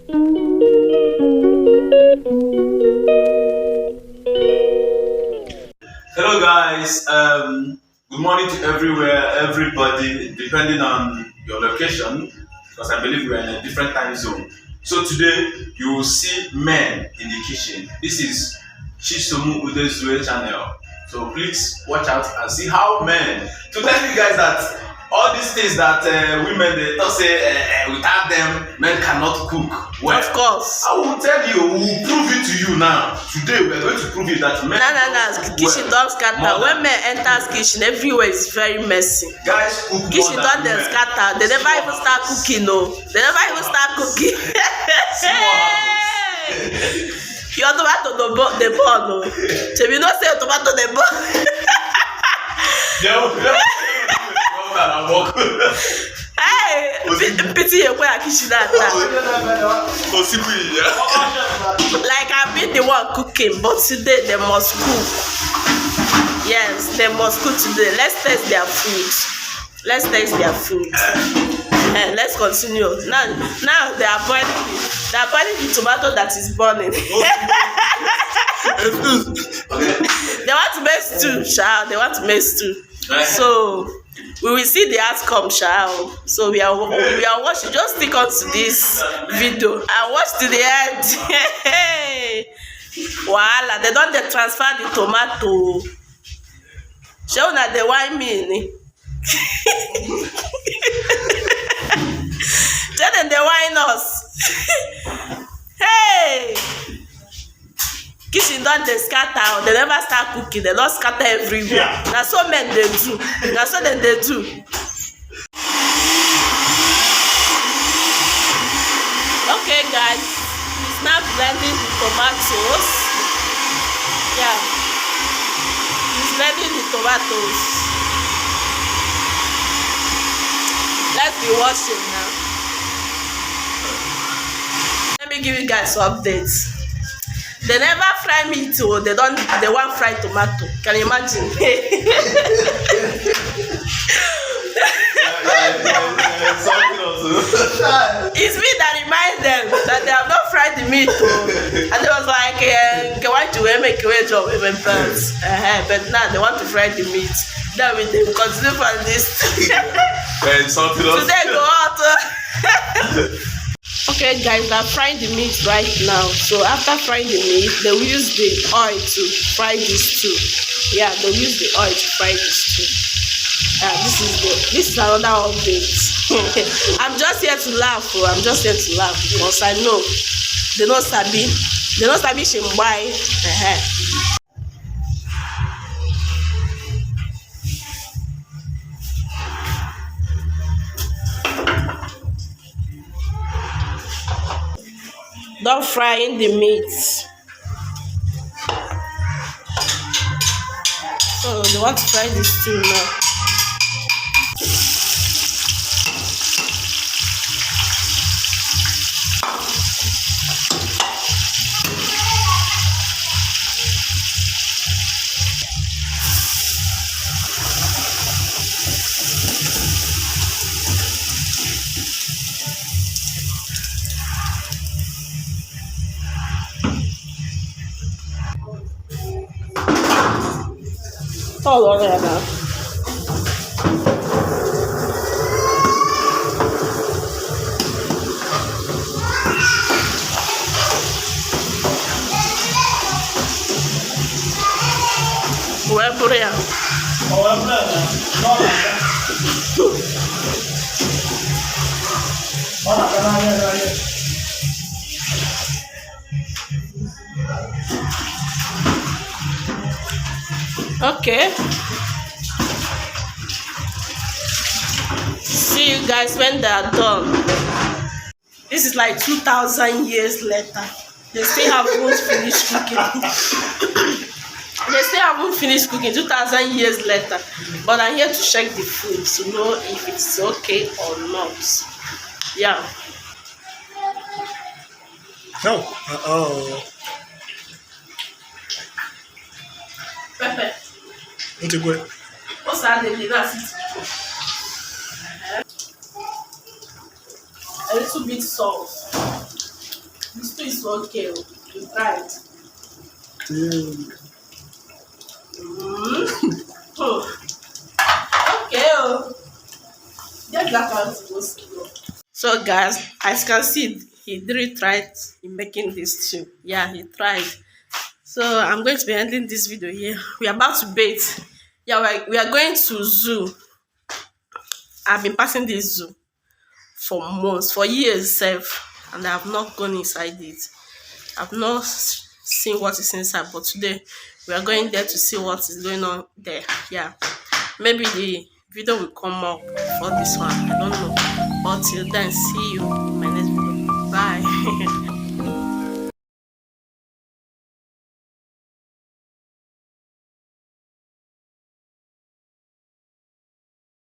Hello guys, good morning to everybody, depending on your location, because I believe we are in a different time zone. So today you will see men in the kitchen. This is Chisomu Udezue channel. So please watch out and see how men, to tell you guys that all these things that women they don't say without them men cannot cook well. Of course. I will tell you, we will prove it to you now. Today we are going to prove it that men. No. Kitchen don't scatter. When men enters kitchen, everywhere is very messy. Guys cook more Kitchen than don't women. scatter. They never even start cooking. No, they never even start cooking. Your tomato the burn. No, so you know say your tomato the burn. Hey, pity you where kitchen that. Like I've been the one cooking, but today they must cook. Yes, they must cook today. Let's taste their food. Let's continue. Now they are boiling the tomato that is burning. They want to make stew, child. They want to make stew. So we will see the outcome, child. So we are watching. Just stick on to this video and watch to the end. Voila, they don't transfer the tomato. Show na the wine mean. Tell them they wine us. Hey, kitchen don dey scatter. They never start cooking. They don scatter everywhere. Na so men dey do. Na so dem dey do. Okay, guys, it's now blending the tomatoes. Yeah, it's blending the tomatoes. Let's be watching now. Let me give you guys some updates. They never fry meat, so they want fried tomato. Can you imagine? It's me that reminds them that they have not fried the meat, and they was like, why do we make a job even first? But now they want to fry the meat. Then we continue for this. Today go out. Okay, guys, they're frying the meat right now. So after frying the meat, they will use the oil to fry this too. Yeah, they'll use the oil to fry this too. This is another update. I'm just here to laugh. I'm just here to laugh because I know they don't sabi shimbai. Don't fry in the meat. So they want to fry this too now. All over now. Where put it? Okay. See you guys when they are done. This is like 2,000 years later. They still haven't finished cooking. They still haven't finished cooking 2,000 years later. But I'm here to check the food to know if it's okay or not. Yeah. No. Oh. Pepper. What's it good? What's that? That's a little bit salt. is okay. You tried. Okay. Just that one supposed to go. So guys, as you can see, he really tried in making this too. Yeah, he tried. So I'm going to be ending this video here. We are about to bathe. Yeah, we are going to zoo. I've been passing this zoo for months, for years self, and I have not gone inside it. I've not seen what is inside, but today we are going there to see what is going on there. Yeah, maybe the video will come up for this one. I don't know. But till then, see you in my next video. Bye.